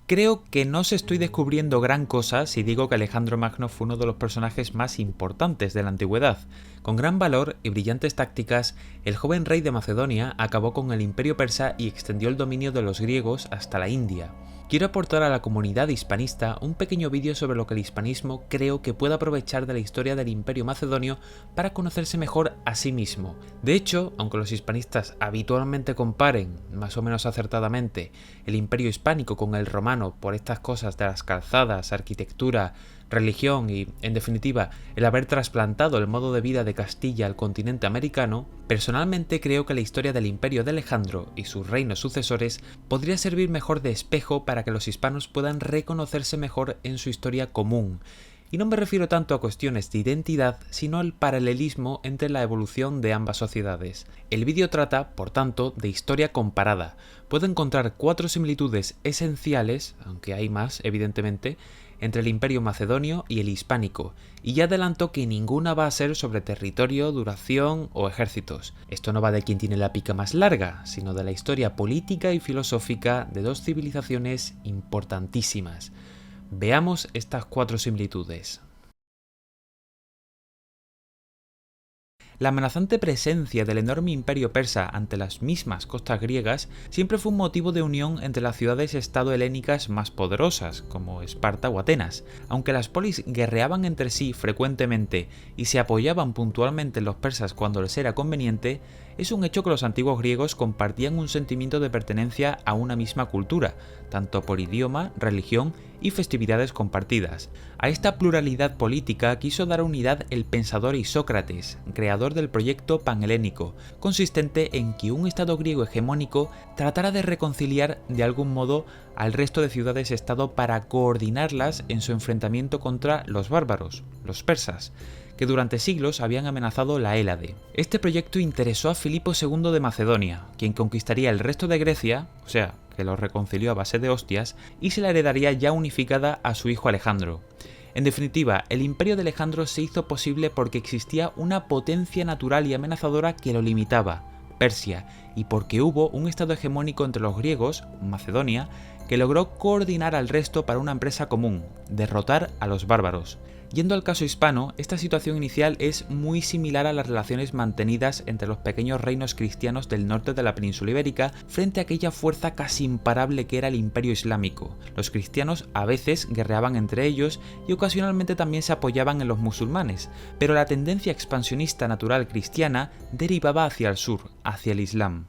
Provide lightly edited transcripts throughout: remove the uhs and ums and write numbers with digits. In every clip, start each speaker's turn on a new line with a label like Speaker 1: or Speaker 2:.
Speaker 1: Creo que no se estoy descubriendo gran cosa si digo que Alejandro Magno fue uno de los personajes más importantes de la antigüedad. Con gran valor y brillantes tácticas, el joven rey de Macedonia acabó con el imperio persa y extendió el dominio de los griegos hasta la India. Quiero aportar a la comunidad hispanista un pequeño vídeo sobre lo que el hispanismo creo que puede aprovechar de la historia del imperio macedonio para conocerse mejor a sí mismo. De hecho, aunque los hispanistas habitualmente comparen, más o menos acertadamente, el imperio hispánico con el romano por estas cosas de las calzadas, arquitectura, religión y, en definitiva, el haber trasplantado el modo de vida de Castilla al continente americano, personalmente creo que la historia del imperio de Alejandro y sus reinos sucesores podría servir mejor de espejo para que los hispanos puedan reconocerse mejor en su historia común. Y no me refiero tanto a cuestiones de identidad, sino al paralelismo entre la evolución de ambas sociedades. El vídeo trata, por tanto, de historia comparada. Puedo encontrar 4 similitudes esenciales, aunque hay más, evidentemente, entre el imperio macedonio y el hispánico, y ya adelanto que ninguna va a ser sobre territorio, duración o ejércitos. Esto no va de quién tiene la pica más larga, sino de la historia política y filosófica de dos civilizaciones importantísimas. Veamos estas 4 similitudes. La amenazante presencia del enorme imperio persa ante las mismas costas griegas siempre fue un motivo de unión entre las ciudades-estado helénicas más poderosas, como Esparta o Atenas. Aunque las polis guerreaban entre sí frecuentemente y se apoyaban puntualmente en los persas cuando les era conveniente, es un hecho que los antiguos griegos compartían un sentimiento de pertenencia a una misma cultura, tanto por idioma, religión y festividades compartidas. A esta pluralidad política quiso dar unidad el pensador Isócrates, creador del proyecto panhelénico, consistente en que un estado griego hegemónico tratara de reconciliar de algún modo al resto de ciudades-estado para coordinarlas en su enfrentamiento contra los bárbaros, los persas, que durante siglos habían amenazado la Hélade. Este proyecto interesó a Filipo II de Macedonia, quien conquistaría el resto de Grecia, o sea, que lo reconcilió a base de hostias, y se la heredaría ya unificada a su hijo Alejandro. En definitiva, el imperio de Alejandro se hizo posible porque existía una potencia natural y amenazadora que lo limitaba, Persia, y porque hubo un estado hegemónico entre los griegos, Macedonia, que logró coordinar al resto para una empresa común, derrotar a los bárbaros. Yendo al caso hispano, esta situación inicial es muy similar a las relaciones mantenidas entre los pequeños reinos cristianos del norte de la península ibérica frente a aquella fuerza casi imparable que era el imperio islámico. Los cristianos a veces guerreaban entre ellos y ocasionalmente también se apoyaban en los musulmanes, pero la tendencia expansionista natural cristiana derivaba hacia el sur, hacia el Islam.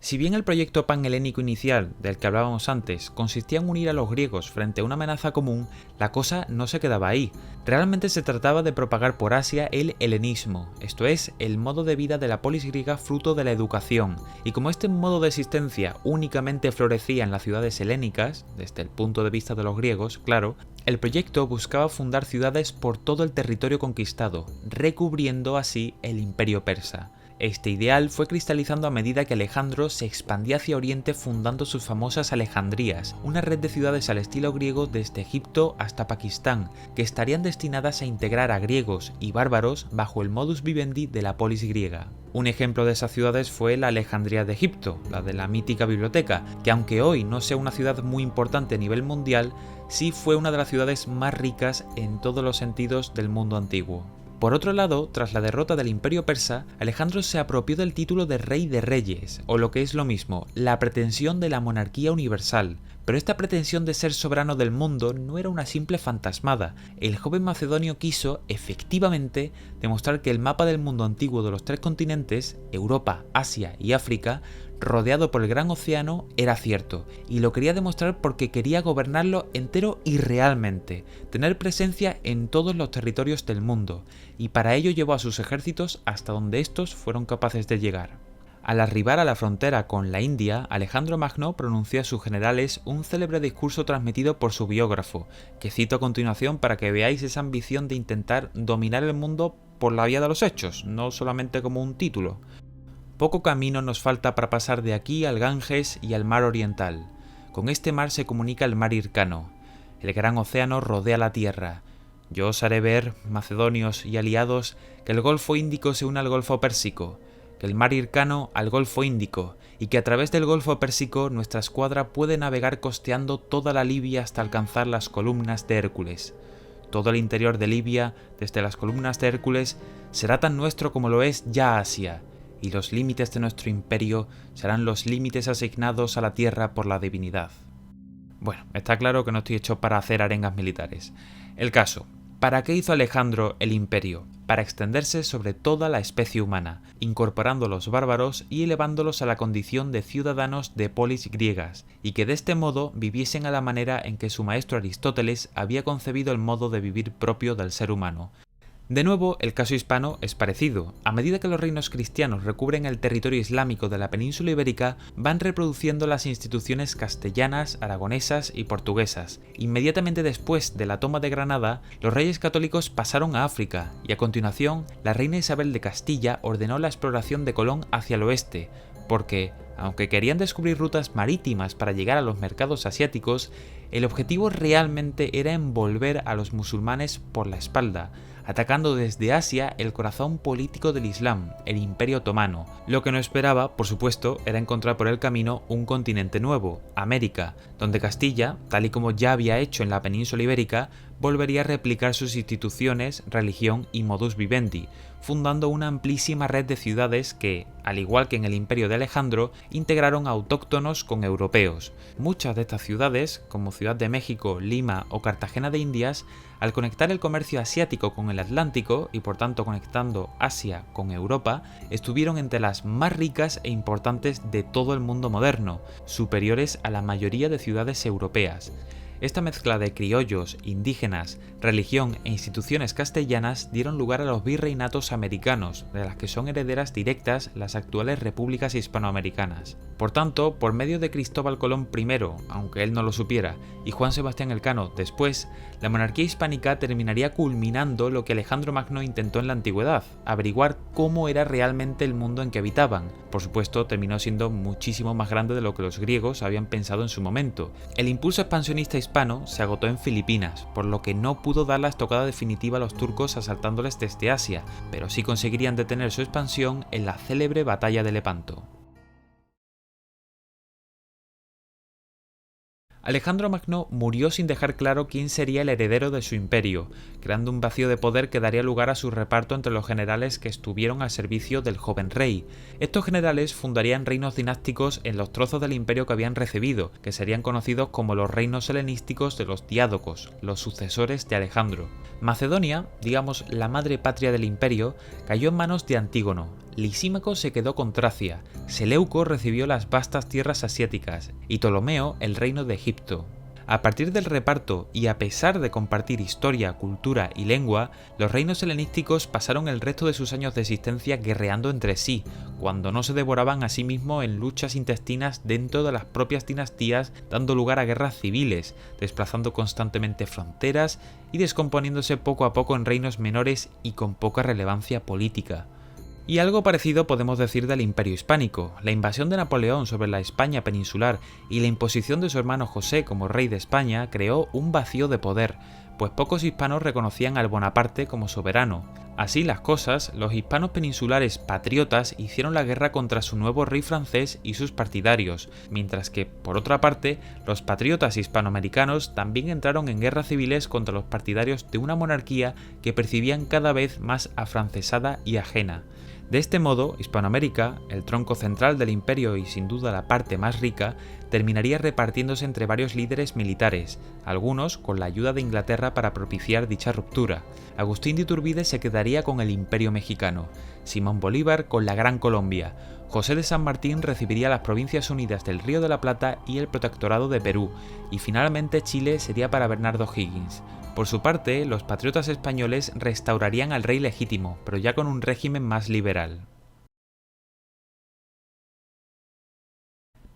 Speaker 1: Si bien el proyecto panhelénico inicial, del que hablábamos antes, consistía en unir a los griegos frente a una amenaza común, la cosa no se quedaba ahí. Realmente se trataba de propagar por Asia el helenismo, esto es, el modo de vida de la polis griega fruto de la educación, y como este modo de existencia únicamente florecía en las ciudades helénicas, desde el punto de vista de los griegos, claro, el proyecto buscaba fundar ciudades por todo el territorio conquistado, recubriendo así el imperio persa. Este ideal fue cristalizando a medida que Alejandro se expandía hacia Oriente fundando sus famosas Alejandrías, una red de ciudades al estilo griego desde Egipto hasta Pakistán, que estarían destinadas a integrar a griegos y bárbaros bajo el modus vivendi de la polis griega. Un ejemplo de esas ciudades fue la Alejandría de Egipto, la de la mítica biblioteca, que aunque hoy no sea una ciudad muy importante a nivel mundial, sí fue una de las ciudades más ricas en todos los sentidos del mundo antiguo. Por otro lado, tras la derrota del imperio persa, Alejandro se apropió del título de Rey de Reyes, o lo que es lo mismo, la pretensión de la monarquía universal. Pero esta pretensión de ser soberano del mundo no era una simple fantasmada. El joven macedonio quiso, efectivamente, demostrar que el mapa del mundo antiguo de los 3 continentes, Europa, Asia y África, rodeado por el gran océano, era cierto, y lo quería demostrar porque quería gobernarlo entero y realmente, tener presencia en todos los territorios del mundo, y para ello llevó a sus ejércitos hasta donde estos fueron capaces de llegar. Al arribar a la frontera con la India, Alejandro Magno pronunció a sus generales un célebre discurso transmitido por su biógrafo, que cito a continuación para que veáis esa ambición de intentar dominar el mundo por la vía de los hechos, no solamente como un título. Poco camino nos falta para pasar de aquí al Ganges y al mar oriental. Con este mar se comunica el mar Hircano. El gran océano rodea la tierra. Yo os haré ver, macedonios y aliados, que el Golfo Índico se une al Golfo Pérsico, que el mar Hircano al Golfo Índico, y que a través del Golfo Pérsico nuestra escuadra puede navegar costeando toda la Libia hasta alcanzar las columnas de Hércules. Todo el interior de Libia, desde las columnas de Hércules, será tan nuestro como lo es ya Asia, y los límites de nuestro imperio serán los límites asignados a la tierra por la divinidad. Bueno, está claro que no estoy hecho para hacer arengas militares. El caso, ¿para qué hizo Alejandro el imperio? Para extenderse sobre toda la especie humana, incorporando a los bárbaros y elevándolos a la condición de ciudadanos de polis griegas, y que de este modo viviesen a la manera en que su maestro Aristóteles había concebido el modo de vivir propio del ser humano. De nuevo, el caso hispano es parecido. A medida que los reinos cristianos recubren el territorio islámico de la península ibérica, van reproduciendo las instituciones castellanas, aragonesas y portuguesas. Inmediatamente después de la toma de Granada, los reyes católicos pasaron a África, y a continuación, la reina Isabel de Castilla ordenó la exploración de Colón hacia el oeste, porque, aunque querían descubrir rutas marítimas para llegar a los mercados asiáticos, el objetivo realmente era envolver a los musulmanes por la espalda, atacando desde Asia el corazón político del Islam, el Imperio Otomano. Lo que no esperaba, por supuesto, era encontrar por el camino un continente nuevo, América, donde Castilla, tal y como ya había hecho en la península ibérica, volvería a replicar sus instituciones, religión y modus vivendi, fundando una amplísima red de ciudades que, al igual que en el imperio de Alejandro, integraron autóctonos con europeos. Muchas de estas ciudades, como Ciudad de México, Lima o Cartagena de Indias, al conectar el comercio asiático con el Atlántico y por tanto conectando Asia con Europa, estuvieron entre las más ricas e importantes de todo el mundo moderno, superiores a la mayoría de ciudades europeas. Esta mezcla de criollos, indígenas, religión e instituciones castellanas dieron lugar a los virreinatos americanos, de las que son herederas directas las actuales repúblicas hispanoamericanas. Por tanto, por medio de Cristóbal Colón primero, aunque él no lo supiera, y Juan Sebastián Elcano después, la monarquía hispánica terminaría culminando lo que Alejandro Magno intentó en la antigüedad, averiguar cómo era realmente el mundo en que habitaban. Por supuesto, terminó siendo muchísimo más grande de lo que los griegos habían pensado en su momento. El impulso expansionista hispano se agotó en Filipinas, por lo que no pudo dar la estocada definitiva a los turcos asaltándoles desde Asia, pero sí conseguirían detener su expansión en la célebre batalla de Lepanto. Alejandro Magno murió sin dejar claro quién sería el heredero de su imperio, creando un vacío de poder que daría lugar a su reparto entre los generales que estuvieron al servicio del joven rey. Estos generales fundarían reinos dinásticos en los trozos del imperio que habían recibido, que serían conocidos como los reinos helenísticos de los diádocos, los sucesores de Alejandro. Macedonia, digamos la madre patria del imperio, cayó en manos de Antígono. Lisímaco se quedó con Tracia, Seleuco recibió las vastas tierras asiáticas y Ptolomeo el reino de Egipto. A partir del reparto y a pesar de compartir historia, cultura y lengua, los reinos helenísticos pasaron el resto de sus años de existencia guerreando entre sí, cuando no se devoraban a sí mismos en luchas intestinas dentro de las propias dinastías, dando lugar a guerras civiles, desplazando constantemente fronteras y descomponiéndose poco a poco en reinos menores y con poca relevancia política. Y algo parecido podemos decir del Imperio Hispánico. La invasión de Napoleón sobre la España peninsular y la imposición de su hermano José como rey de España creó un vacío de poder, pues pocos hispanos reconocían al Bonaparte como soberano. Así las cosas, los hispanos peninsulares patriotas hicieron la guerra contra su nuevo rey francés y sus partidarios, mientras que, por otra parte, los patriotas hispanoamericanos también entraron en guerras civiles contra los partidarios de una monarquía que percibían cada vez más afrancesada y ajena. De este modo, Hispanoamérica, el tronco central del imperio y sin duda la parte más rica, terminaría repartiéndose entre varios líderes militares, algunos con la ayuda de Inglaterra para propiciar dicha ruptura. Agustín de Iturbide se quedaría con el Imperio Mexicano, Simón Bolívar con la Gran Colombia, José de San Martín recibiría las Provincias Unidas del Río de la Plata y el Protectorado de Perú, y finalmente Chile sería para Bernardo Higgins. Por su parte, los patriotas españoles restaurarían al rey legítimo, pero ya con un régimen más liberal.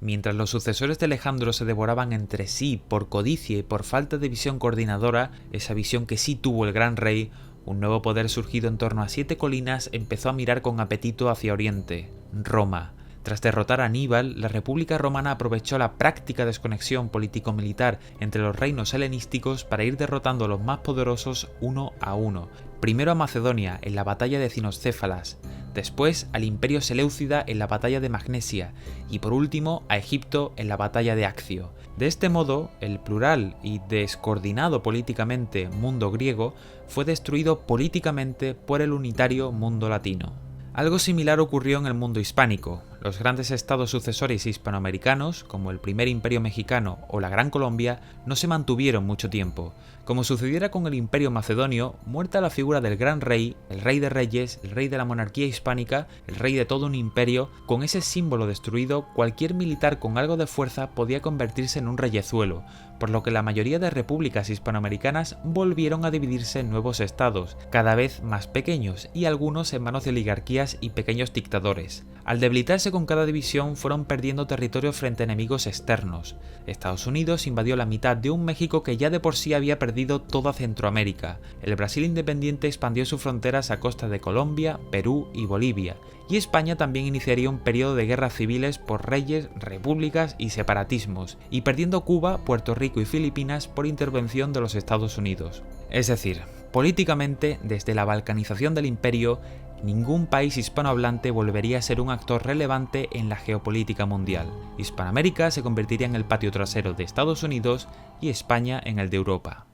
Speaker 1: Mientras los sucesores de Alejandro se devoraban entre sí por codicia y por falta de visión coordinadora, esa visión que sí tuvo el gran rey, un nuevo poder surgido en torno a 7 colinas empezó a mirar con apetito hacia Oriente, Roma. Tras derrotar a Aníbal, la República Romana aprovechó la práctica desconexión político-militar entre los reinos helenísticos para ir derrotando a los más poderosos uno a uno, primero a Macedonia en la batalla de Cinoscéfalas, después al Imperio Seleucida en la batalla de Magnesia y por último a Egipto en la batalla de Accio. De este modo, el plural y descoordinado políticamente mundo griego fue destruido políticamente por el unitario mundo latino. Algo similar ocurrió en el mundo hispánico. Los grandes estados sucesores hispanoamericanos, como el primer Imperio Mexicano o la Gran Colombia, no se mantuvieron mucho tiempo. Como sucediera con el Imperio Macedonio, muerta la figura del gran rey, el rey de reyes, el rey de la monarquía hispánica, el rey de todo un imperio, con ese símbolo destruido, cualquier militar con algo de fuerza podía convertirse en un reyezuelo, por lo que la mayoría de repúblicas hispanoamericanas volvieron a dividirse en nuevos estados, cada vez más pequeños y algunos en manos de oligarquías y pequeños dictadores. Al debilitarse con cada división fueron perdiendo territorio frente a enemigos externos. Estados Unidos invadió la mitad de un México que ya de por sí había perdido toda Centroamérica. El Brasil independiente expandió sus fronteras a costa de Colombia, Perú y Bolivia. Y España también iniciaría un periodo de guerras civiles por reyes, repúblicas y separatismos, y perdiendo Cuba, Puerto Rico y Filipinas por intervención de los Estados Unidos. Es decir, políticamente, desde la balcanización del imperio, ningún país hispanohablante volvería a ser un actor relevante en la geopolítica mundial. Hispanoamérica se convertiría en el patio trasero de Estados Unidos y España en el de Europa.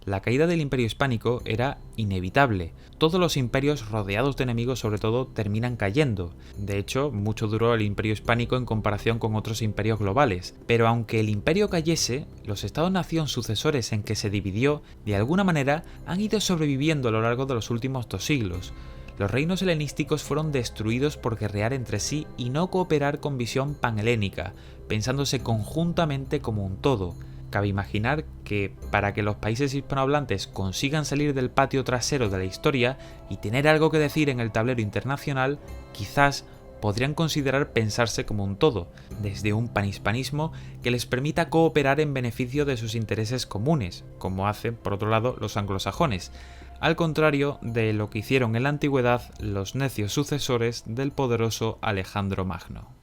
Speaker 1: La caída del Imperio Hispánico era inevitable. Todos los imperios rodeados de enemigos sobre todo terminan cayendo. De hecho, mucho duró el Imperio Hispánico en comparación con otros imperios globales. Pero aunque el imperio cayese, los estados-nación sucesores en que se dividió, de alguna manera, han ido sobreviviendo a lo largo de los últimos 2 siglos. Los reinos helenísticos fueron destruidos por guerrear entre sí y no cooperar con visión panhelénica, pensándose conjuntamente como un todo. Cabe imaginar que para que los países hispanohablantes consigan salir del patio trasero de la historia y tener algo que decir en el tablero internacional, quizás podrían considerar pensarse como un todo, desde un panhispanismo que les permita cooperar en beneficio de sus intereses comunes, como hacen, por otro lado, los anglosajones, al contrario de lo que hicieron en la antigüedad los necios sucesores del poderoso Alejandro Magno.